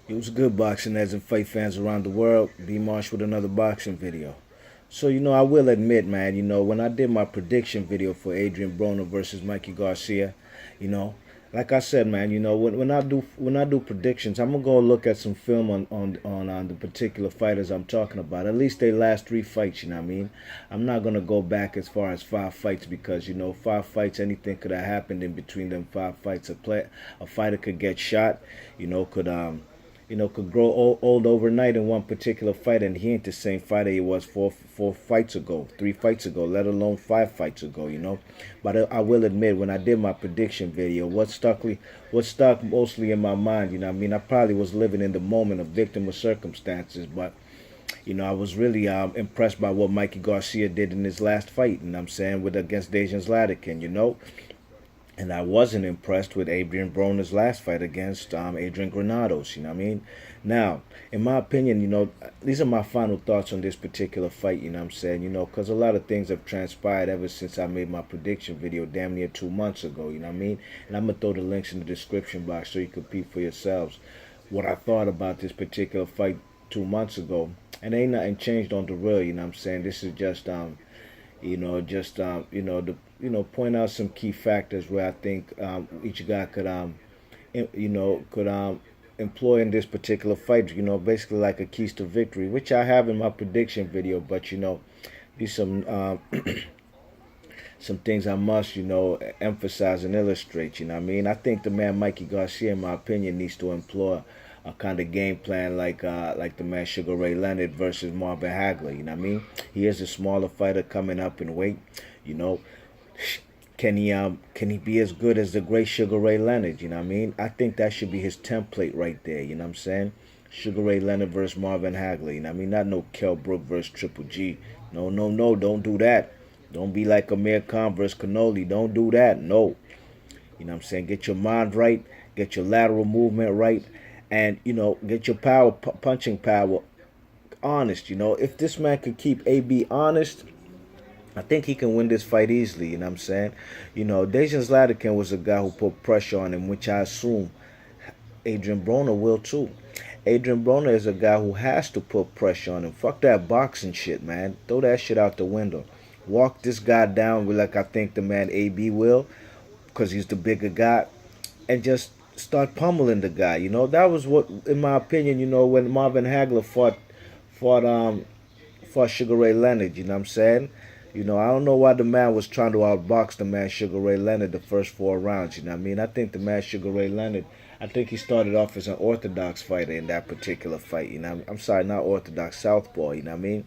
It was good boxing as in fight fans around the world. B Marsh with another boxing video. So, I will admit, man, when I did my prediction video for Adrien Broner versus Mikey Garcia, you know, like I said, man, when I do predictions, I'm gonna go look at some film on the particular fighters I'm talking about. At least they last 3 fights, you know what I mean? I'm not gonna go back as far as 5 fights because 5 fights, anything could have happened in between them 5 fights. A fighter could get shot, could grow old overnight in one particular fight, and he ain't the same fighter he was four fights ago, 3 fights ago, let alone 5 fights ago. But I will admit, when I did my prediction video, what stuck mostly in my mind, I probably was living in the moment, a victim of circumstances, but I was really impressed by what Mikey Garcia did in his last fight, and I'm saying with against Dejan Zlatikin. And I wasn't impressed with Adrien Broner's last fight against Adrian Granados, you know what I mean? Now, in my opinion, these are my final thoughts on this particular fight, you know what I'm saying? Because a lot of things have transpired ever since I made my prediction video damn near 2 months ago, you know what I mean? And I'm going to throw the links in the description box so you can peep for yourselves what I thought about this particular fight 2 months ago. And ain't nothing changed on the real, you know what I'm saying? This is just point out some key factors where I think each guy could employ in this particular fight. Basically like a keys to victory, which I have in my prediction video. But be some things I must emphasize and illustrate. You know what I mean? I think the man Mikey Garcia, in my opinion, needs to employ a kind of game plan like the man Sugar Ray Leonard versus Marvin Hagler. You know what I mean? He is a smaller fighter coming up in weight. You know, can he be as good as the great Sugar Ray Leonard? You know what I mean? I think that should be his template right there. You know what I'm saying? Sugar Ray Leonard versus Marvin Hagler. You know what I mean? Not no Kell Brook versus Triple G. No, no, no. Don't do that. Don't be like Amir Khan versus Cannoli. Don't do that. No. You know what I'm saying? Get your mind right. Get your lateral movement right. And, get your punching power honest. If this man could keep AB honest, I think he can win this fight easily, you know what I'm saying? Dejan Zlatikin was a guy who put pressure on him, which I assume Adrien Broner will too. Adrien Broner is a guy who has to put pressure on him. Fuck that boxing shit, man. Throw that shit out the window. Walk this guy down like I think the man AB will, because he's the bigger guy, and just start pummeling the guy. That was what, in my opinion, when Marvin Hagler fought Sugar Ray Leonard, you know what I'm saying? I don't know why the man was trying to outbox the man Sugar Ray Leonard the first 4 rounds, you know what I mean? I think the man Sugar Ray Leonard, I think he started off as an orthodox fighter in that particular fight, I'm sorry, not orthodox, southpaw, you know what I mean?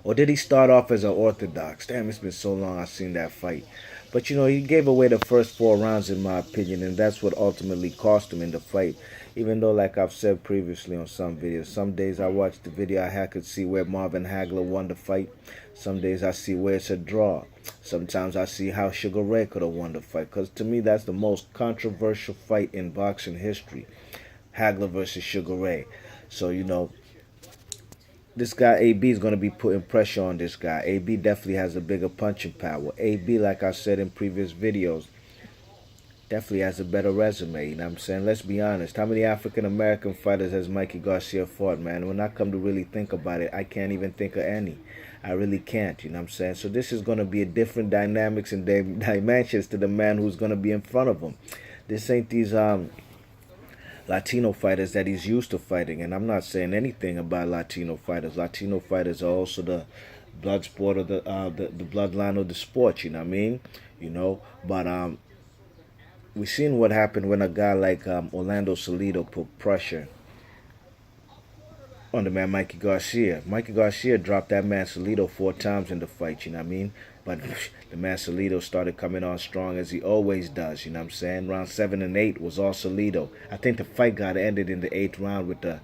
Or did he start off as an orthodox? Damn, it's been so long I've seen that fight. But he gave away the first 4 rounds in my opinion, and that's what ultimately cost him in the fight. Even though, like I've said previously on some videos, some days I watch the video, I could see where Marvin Hagler won the fight. Some days I see where it's a draw. Sometimes I see how Sugar Ray could have won the fight. Because to me, that's the most controversial fight in boxing history. Hagler versus Sugar Ray. So, this guy AB is going to be putting pressure on this guy. AB definitely has a bigger punching power. AB, like I said in previous videos, definitely has a better resume. You know what I'm saying? Let's be honest. How many African American fighters has Mikey Garcia fought, man? When I come to really think about it, I can't even think of any. I really can't, you know what I'm saying? So this is going to be a different dynamics and dimensions to the man who's going to be in front of him. This ain't these Latino fighters that he's used to fighting, and I'm not saying anything about Latino fighters. Latino fighters are also the blood sport of the bloodline of the sport. You know what I mean? But we seen what happened when a guy like Orlando Salido put pressure on the man Mikey Garcia. Mikey Garcia dropped that man Salido 4 times in the fight. You know what I mean? But the man Salido started coming on strong as he always does. You know what I'm saying? Round 7 and 8 was all Salido. I think the fight got ended in the 8th round with the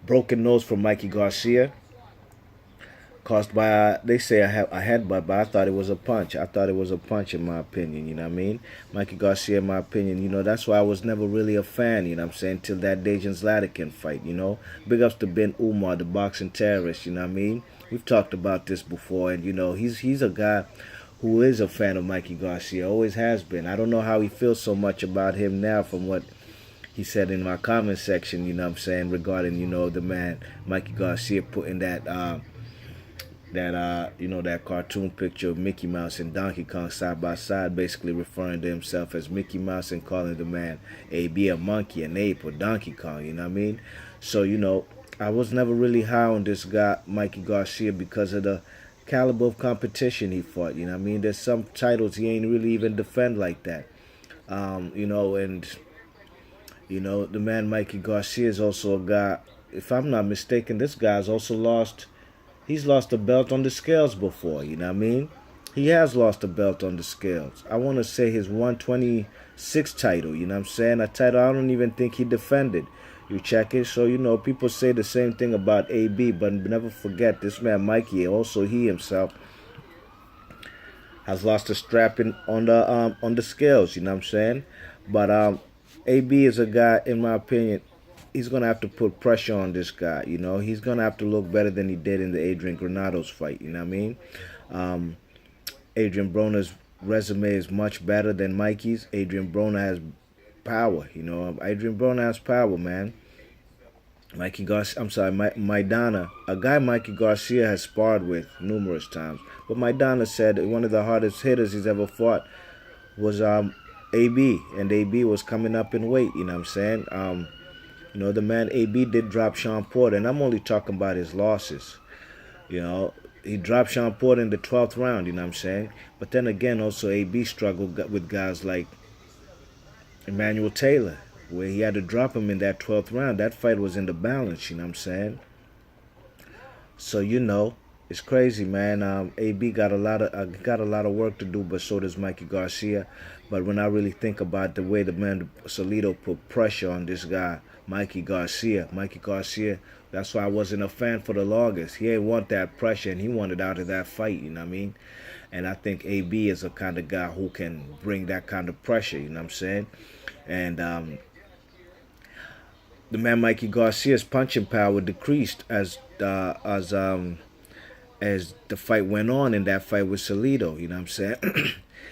broken nose from Mikey Garcia, caused by, they say a headbutt, but I thought it was a punch. I thought it was a punch in my opinion, you know what I mean? Mikey Garcia, in my opinion, that's why I was never really a fan, you know what I'm saying, till that Dejan Zlatikin fight, Big ups to Ben Umar, the boxing terrorist, you know what I mean? We've talked about this before, and, he's a guy who is a fan of Mikey Garcia, always has been. I don't know how he feels so much about him now from what he said in my comment section, you know what I'm saying, regarding, you know, the man Mikey Garcia putting that cartoon picture of Mickey Mouse and Donkey Kong side by side, basically referring to himself as Mickey Mouse and calling the man a monkey, an ape, or Donkey Kong, you know what I mean? So, you know, I was never really high on this guy, Mikey Garcia, because of the caliber of competition he fought, you know what I mean? There's some titles he ain't really even defend like that. You know, and you know, the man Mikey Garcia is also a guy, if I'm not mistaken, this guy's also lost. He's lost a belt on the scales before, you know what I mean? He has lost a belt on the scales. I want to say his 126 title, you know what I'm saying? A title I don't even think he defended. You check it. So, you know, people say the same thing about AB, but never forget this man Mikey, also he himself, has lost a strap in on the scales, you know what I'm saying? But AB is a guy, in my opinion, he's gonna have to put pressure on this guy. You know, he's gonna have to look better than he did in the Adrien Granados fight. You know what I mean? Adrien Broner's resume is much better than Mikey's. Adrien Broner has power. You know, Adrien Broner has power, man. Mikey Garcia, I'm sorry, Maidana, a guy Mikey Garcia has sparred with numerous times. But Maidana said one of the hardest hitters he's ever fought was AB, and AB was coming up in weight. You know what I'm saying? You know, the man AB did drop Sean Porter, and I'm only talking about his losses. You know, he dropped Sean Porter in the 12th round, you know what I'm saying? But then again, also AB struggled with guys like Emmanuel Taylor, where he had to drop him in that 12th round. That fight was in the balance, you know what I'm saying? So, you know, it's crazy, man. AB got a lot of work to do, but so does Mikey Garcia. But when I really think about the way the man Salido put pressure on this guy, Mikey Garcia, that's why I wasn't a fan for the longest. He ain't want that pressure, and he wanted out of that fight, you know what I mean? And I think AB is a kind of guy who can bring that kind of pressure, you know what I'm saying? And the man Mikey Garcia's punching power decreased as the fight went on in that fight with Salido, you know what I'm saying?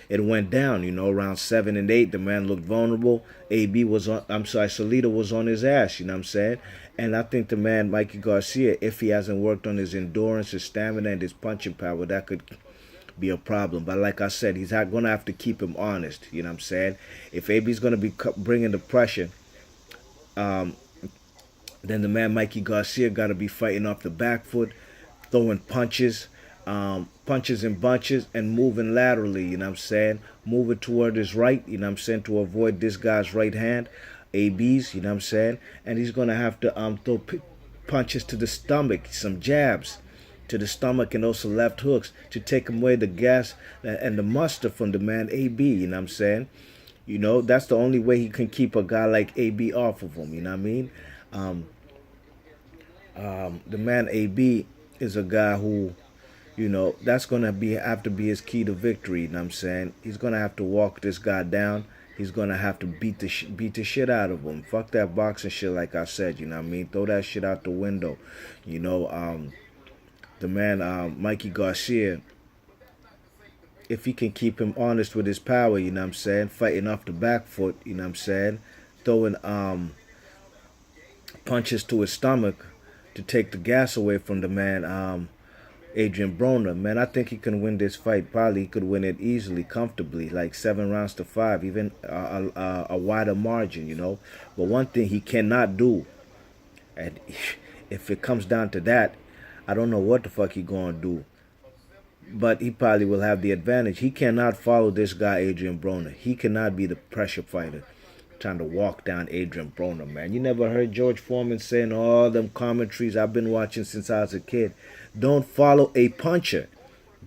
It went down, you know, around 7 and 8. The man looked vulnerable. Salido was on his ass, you know what I'm saying? And I think the man, Mikey Garcia, if he hasn't worked on his endurance, his stamina, and his punching power, that could be a problem. But like I said, he's going to have to keep him honest, you know what I'm saying? If AB's going to be bringing the pressure, then the man, Mikey Garcia, got to be fighting off the back foot, throwing punches in bunches, and moving laterally, you know what I'm saying? Moving toward his right, you know what I'm saying, to avoid this guy's right hand, AB's, you know what I'm saying? And he's going to have to throw punches to the stomach, some jabs to the stomach, and also left hooks to take away the gas and the muster from the man AB, you know what I'm saying? You know, that's the only way he can keep a guy like AB off of him, you know what I mean? The man AB is a guy who, you know, that's going to have to be his key to victory, you know what I'm saying? He's going to have to walk this guy down. He's going to have to beat the shit out of him. Fuck that boxing shit, like I said, you know what I mean? Throw that shit out the window. You know, the man, Mikey Garcia, if he can keep him honest with his power, you know what I'm saying? Fighting off the back foot, you know what I'm saying? Throwing punches to his stomach to take the gas away from the man, Adrien Broner, man, I think he can win this fight. Probably he could win it easily, comfortably, like 7 rounds to 5, even a wider margin, you know. But one thing he cannot do, and if it comes down to that, I don't know what the fuck he gonna do. But he probably will have the advantage. He cannot follow this guy, Adrien Broner. He cannot be the pressure fighter trying to walk down Adrien Broner, man. You never heard George Foreman saying all them commentaries I've been watching since I was a kid? Don't follow a puncher.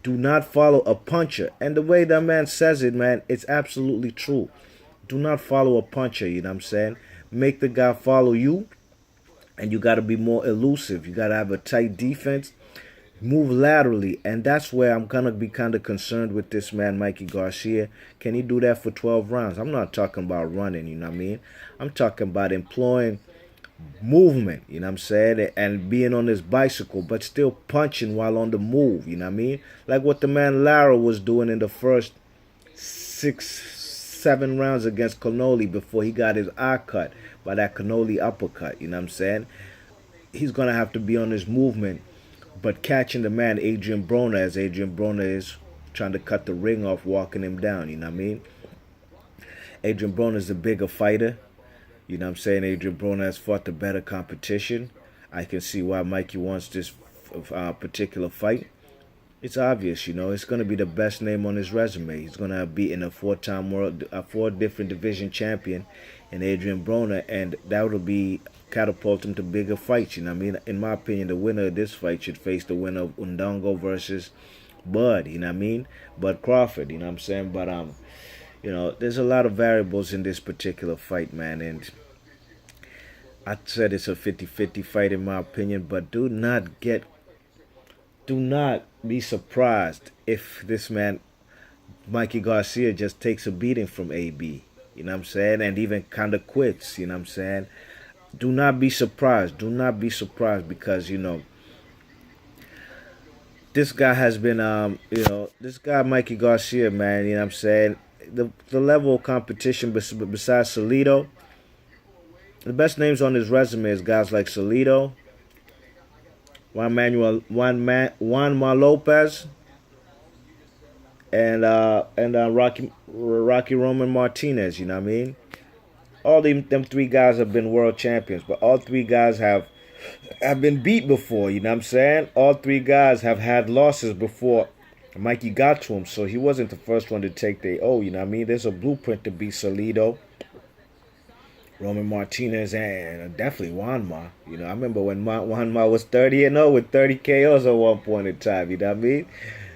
Do not follow a puncher. And the way that man says it, man, it's absolutely true. Do not follow a puncher, you know what I'm saying? Make the guy follow you, and you got to be more elusive. You got to have a tight defense. Move laterally, and that's where I'm going to be kind of concerned with this man, Mikey Garcia. Can he do that for 12 rounds? I'm not talking about running, you know what I mean? I'm talking about employing movement, you know what I'm saying, and being on his bicycle, but still punching while on the move, you know what I mean? Like what the man Lara was doing in the first 7 rounds against Canoli before he got his eye cut by that Canoli uppercut. You know what I'm saying? He's gonna have to be on his movement, but catching the man Adrien Broner, as Adrien Broner is trying to cut the ring off, walking him down. You know what I mean? Adrien Broner is the bigger fighter. You know what I'm saying? Adrien Broner has fought the better competition. I can see why Mikey wants this particular fight. It's obvious, you know. It's going to be the best name on his resume. He's going to have beaten a 4 different division champion in Adrien Broner, and that will be catapult him to bigger fights. You know what I mean? In my opinion, the winner of this fight should face the winner of Undongo versus Bud. You know what I mean? Bud Crawford. You know what I'm saying? But you know, there's a lot of variables in this particular fight, man, and I said it's a 50-50 fight in my opinion, but do not be surprised if this man, Mikey Garcia, just takes a beating from AB. You know what I'm saying? And even kind of quits. You know what I'm saying? Do not be surprised. Do not be surprised because, you know, this guy has been, you know, this guy, Mikey Garcia, man, you know what I'm saying? The level of competition besides Salido, the best names on his resume is guys like Salido, Juanma Lopez, and Rocky Roman Martinez. You know what I mean? All them 3 guys have been world champions, but all 3 guys have been beat before. You know what I'm saying? All 3 guys have had losses before Mikey got to him, so he wasn't the first one to take the O. You know what I mean? There's a blueprint to beat Salido, Roman Martinez, and definitely Juanma. You know, I remember when Juanma was 30-0 with 30 KOs at one point in time. You know what I mean?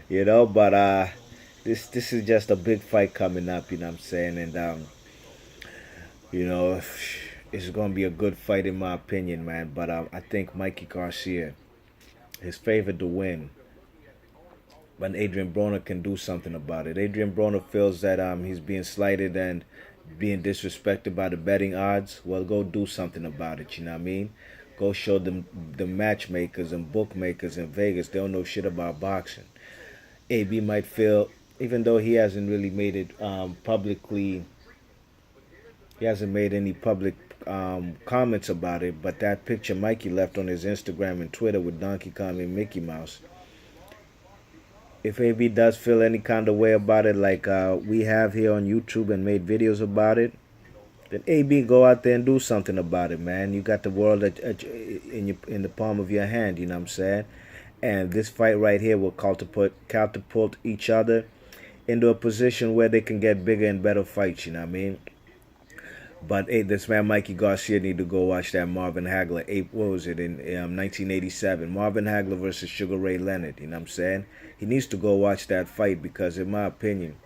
You know, but this is just a big fight coming up. You know what I'm saying? And you know, it's gonna be a good fight in my opinion, man. But I think Mikey Garcia is favored to win. But Adrien Broner can do something about it. Adrien Broner feels that he's being slighted and being disrespected by the betting odds. Well, go do something about it, you know what I mean? Go show them the matchmakers and bookmakers in Vegas. They don't know shit about boxing. AB might feel, even though he hasn't really made it publicly, he hasn't made any public comments about it, but that picture Mikey left on his Instagram and Twitter with Donkey Kong and Mickey Mouse, if AB does feel any kind of way about it, like we have here on YouTube and made videos about it, then AB, go out there and do something about it, man. You got the world in the palm of your hand, you know what I'm saying? And this fight right here will catapult each other into a position where they can get bigger and better fights, you know what I mean? But hey, this man Mikey Garcia need to go watch that Marvin Hagler, what was it, in 1987. Marvin Hagler versus Sugar Ray Leonard, you know what I'm saying? He needs to go watch that fight because, in my opinion,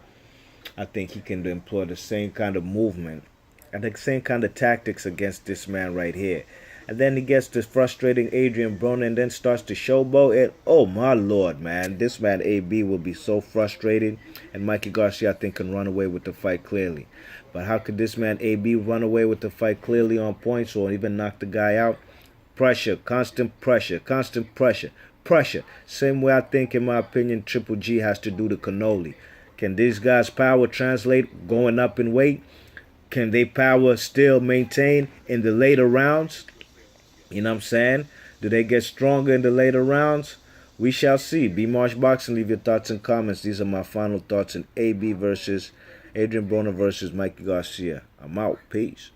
I think he can employ the same kind of movement and the same kind of tactics against this man right here. And then he gets this frustrating Adrien Broner and then starts to showboat it. Oh, my Lord, man. This man AB will be so frustrated. And Mikey Garcia, I think, can run away with the fight clearly. But how could this man AB run away with the fight clearly on points or even knock the guy out? Pressure, constant pressure, constant pressure, pressure. Same way I think, in my opinion, Triple G has to do to Canoli. Can these guys' power translate going up in weight? Can they power still maintain in the later rounds? You know what I'm saying? Do they get stronger in the later rounds? We shall see. Be Marsh Boxing. Leave your thoughts and comments. These are my final thoughts on AB versus Adrien Broner versus Mikey Garcia. I'm out. Peace.